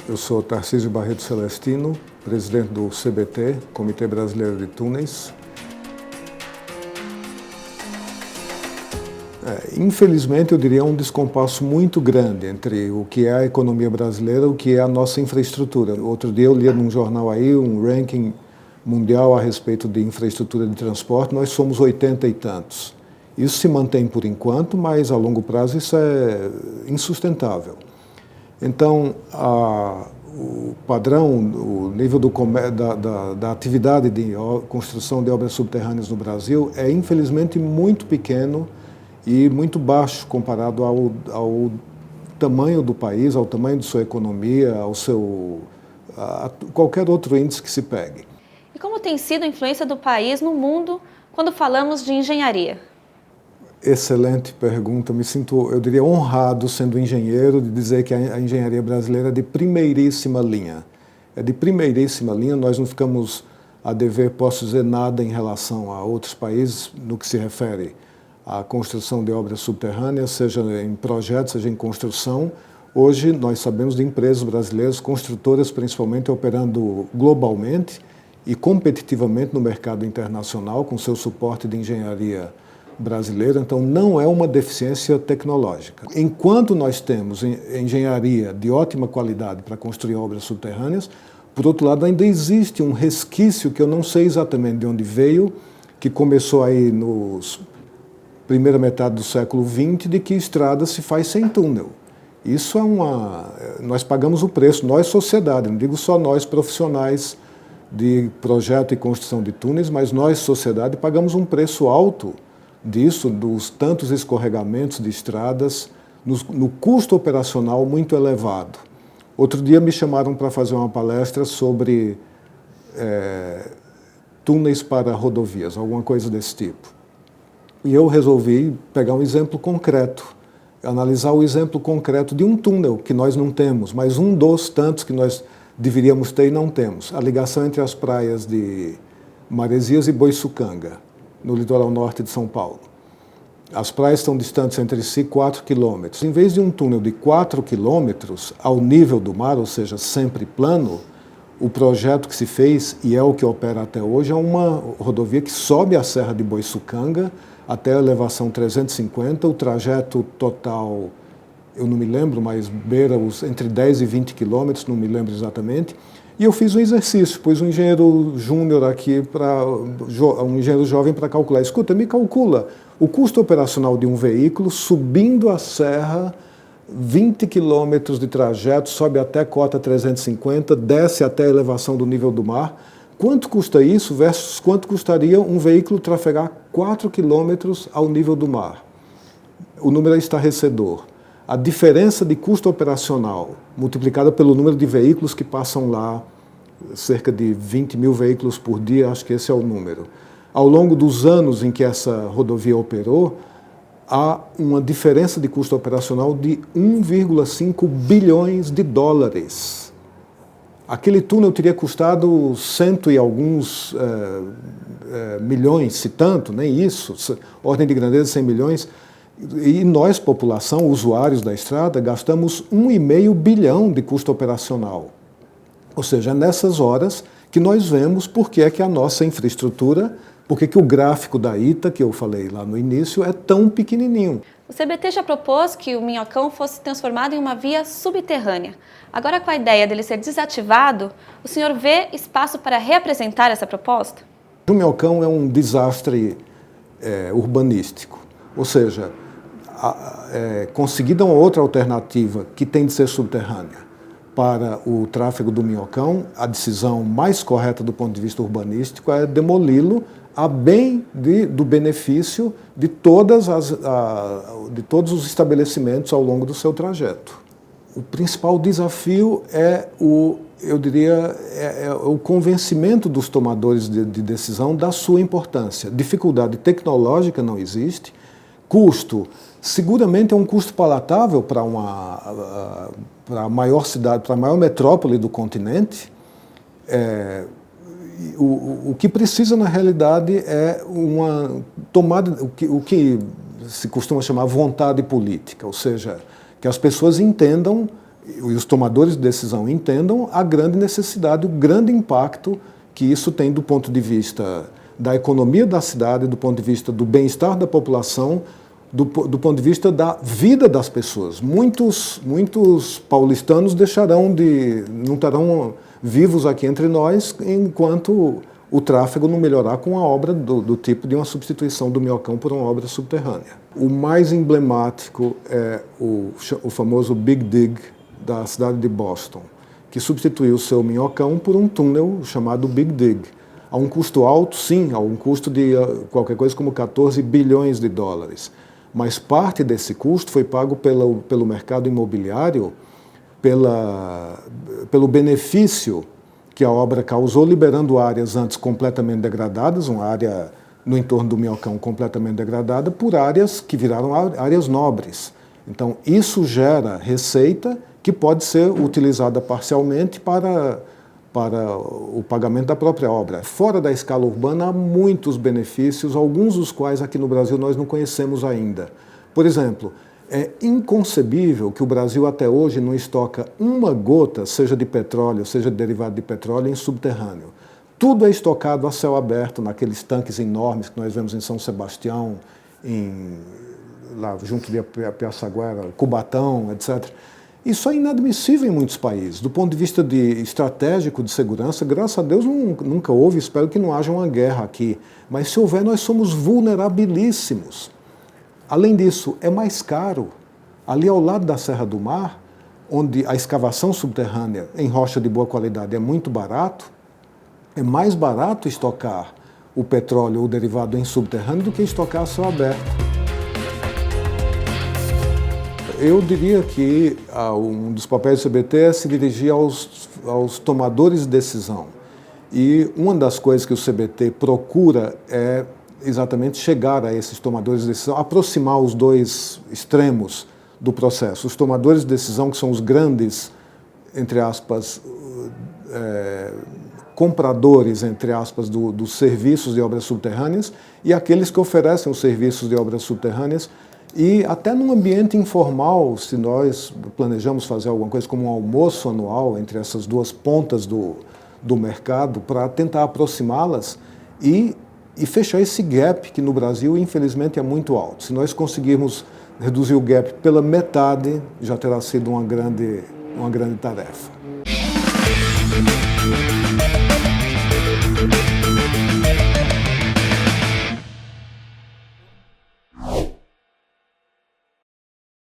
Eu sou Tarcísio Barreto Celestino, presidente do CBT, Comitê Brasileiro de Túneis. Infelizmente, eu diria um descompasso muito grande entre o que é a economia brasileira e o que é a nossa infraestrutura. Outro dia eu li num jornal aí um ranking mundial a respeito de infraestrutura de transporte, nós somos 80 e tantos. Isso se mantém por enquanto, mas a longo prazo isso é insustentável. Então, o padrão, o nível da atividade de construção de obras subterrâneas no Brasil é infelizmente muito pequeno e muito baixo comparado ao tamanho do país, ao tamanho de sua economia, a qualquer outro índice que se pegue. E como tem sido a influência do país no mundo quando falamos de engenharia? Excelente pergunta. Me sinto, eu diria, honrado, sendo engenheiro, de dizer que a engenharia brasileira é de primeiríssima linha. É de primeiríssima linha, nós não ficamos a dever, posso dizer, nada em relação a outros países no que se refere à construção de obras subterrâneas, seja em projeto, seja em construção. Hoje nós sabemos de empresas brasileiras, construtoras principalmente, operando globalmente e competitivamente no mercado internacional, com seu suporte de engenharia brasileira, então não é uma deficiência tecnológica. Enquanto nós temos engenharia de ótima qualidade para construir obras subterrâneas, por outro lado ainda existe um resquício que eu não sei exatamente de onde veio, que começou aí na primeira metade do século XX, de que estrada se faz sem túnel. Isso nós pagamos o preço, nós sociedade, não digo só nós profissionais de projeto e construção de túneis, mas nós sociedade pagamos um preço alto disso, dos tantos escorregamentos de estradas, no custo operacional muito elevado. Outro dia me chamaram para fazer uma palestra sobre túneis para rodovias, alguma coisa desse tipo. E eu resolvi pegar um exemplo concreto, analisar o exemplo concreto de um túnel que nós não temos, mas um dos tantos que nós deveríamos ter e não temos. A ligação entre as praias de Maresias e Boiçucanga, no litoral norte de São Paulo. As praias estão distantes entre si 4 quilômetros. Em vez de um túnel de 4 quilômetros ao nível do mar, ou seja, sempre plano, o projeto que se fez, e é o que opera até hoje, é uma rodovia que sobe a Serra de Boiçucanga até a elevação 350, o trajeto total, eu não me lembro, mas beira entre 10 e 20 quilômetros, não me lembro exatamente. E eu fiz um exercício, pus um engenheiro júnior aqui, um engenheiro jovem para calcular. Escuta, me calcula o custo operacional de um veículo subindo a serra, 20 quilômetros de trajeto, sobe até cota 350, desce até a elevação do nível do mar. Quanto custa isso versus quanto custaria um veículo trafegar 4 quilômetros ao nível do mar? O número é estarrecedor. A diferença de custo operacional multiplicada pelo número de veículos que passam lá, cerca de 20 mil veículos por dia, acho que esse é o número. Ao longo dos anos em que essa rodovia operou, há uma diferença de custo operacional de 1,5 bilhões de dólares. Aquele túnel teria custado cento e alguns milhões, se tanto, nem isso, ordem de grandeza 100 milhões, e nós, população, usuários da estrada, gastamos 1,5 bilhão de custo operacional. Ou seja, é nessas horas que nós vemos por que é que a nossa infraestrutura, por que o gráfico da ITA, que eu falei lá no início, é tão pequenininho. O CBT já propôs que o Minhocão fosse transformado em uma via subterrânea. Agora, com a ideia dele ser desativado, o senhor vê espaço para reapresentar essa proposta? O Minhocão é um desastre urbanístico. Ou seja, conseguida uma outra alternativa que tem de ser subterrânea para o tráfego do Minhocão, a decisão mais correta do ponto de vista urbanístico é demoli-lo a bem do benefício de todos os estabelecimentos ao longo do seu trajeto. O principal desafio eu diria, o convencimento dos tomadores de decisão da sua importância. Dificuldade tecnológica não existe, custo, seguramente é um custo palatável para a maior cidade, para a maior metrópole do continente. O que precisa, na realidade, é uma tomada, o que se costuma chamar vontade política, ou seja, que as pessoas entendam e os tomadores de decisão entendam a grande necessidade, o grande impacto que isso tem do ponto de vista da economia da cidade, do ponto de vista do bem-estar da população, do ponto de vista da vida das pessoas. Muitos paulistanos não estarão vivos aqui entre nós enquanto o tráfego não melhorar com a obra do tipo de uma substituição do Minhocão por uma obra subterrânea. O mais emblemático é o famoso Big Dig da cidade de Boston, que substituiu o seu Minhocão por um túnel chamado Big Dig. A um custo alto, sim, a um custo de qualquer coisa como 14 bilhões de dólares. Mas parte desse custo foi pago pelo mercado imobiliário, pelo benefício que a obra causou, liberando áreas antes completamente degradadas, uma área no entorno do Minhocão completamente degradada, por áreas que viraram áreas nobres. Então, isso gera receita que pode ser utilizada parcialmente para o pagamento da própria obra. Fora da escala urbana, há muitos benefícios, alguns dos quais aqui no Brasil nós não conhecemos ainda. Por exemplo, é inconcebível que o Brasil até hoje não estoca uma gota, seja de petróleo, seja de derivado de petróleo, em subterrâneo. Tudo é estocado a céu aberto, naqueles tanques enormes que nós vemos em São Sebastião, lá junto de Piaçaguera, Cubatão, etc. Isso é inadmissível em muitos países. Do ponto de vista estratégico de segurança, graças a Deus nunca houve, espero que não haja uma guerra aqui. Mas se houver, nós somos vulnerabilíssimos. Além disso, é mais caro. Ali ao lado da Serra do Mar, onde a escavação subterrânea em rocha de boa qualidade é muito barato, é mais barato estocar o petróleo ou o derivado em subterrâneo do que estocar a céu aberto. Eu diria que um dos papéis do CBT é se dirigir aos tomadores de decisão. E uma das coisas que o CBT procura é exatamente chegar a esses tomadores de decisão, aproximar os dois extremos do processo. Os tomadores de decisão, que são os grandes, entre aspas, compradores, entre aspas, dos serviços de obras subterrâneas, e aqueles que oferecem os serviços de obras subterrâneas. E até num ambiente informal, se nós planejamos fazer alguma coisa como um almoço anual entre essas duas pontas do mercado, para tentar aproximá-las e fechar esse gap que no Brasil, infelizmente, é muito alto. Se nós conseguirmos reduzir o gap pela metade, já terá sido uma grande tarefa.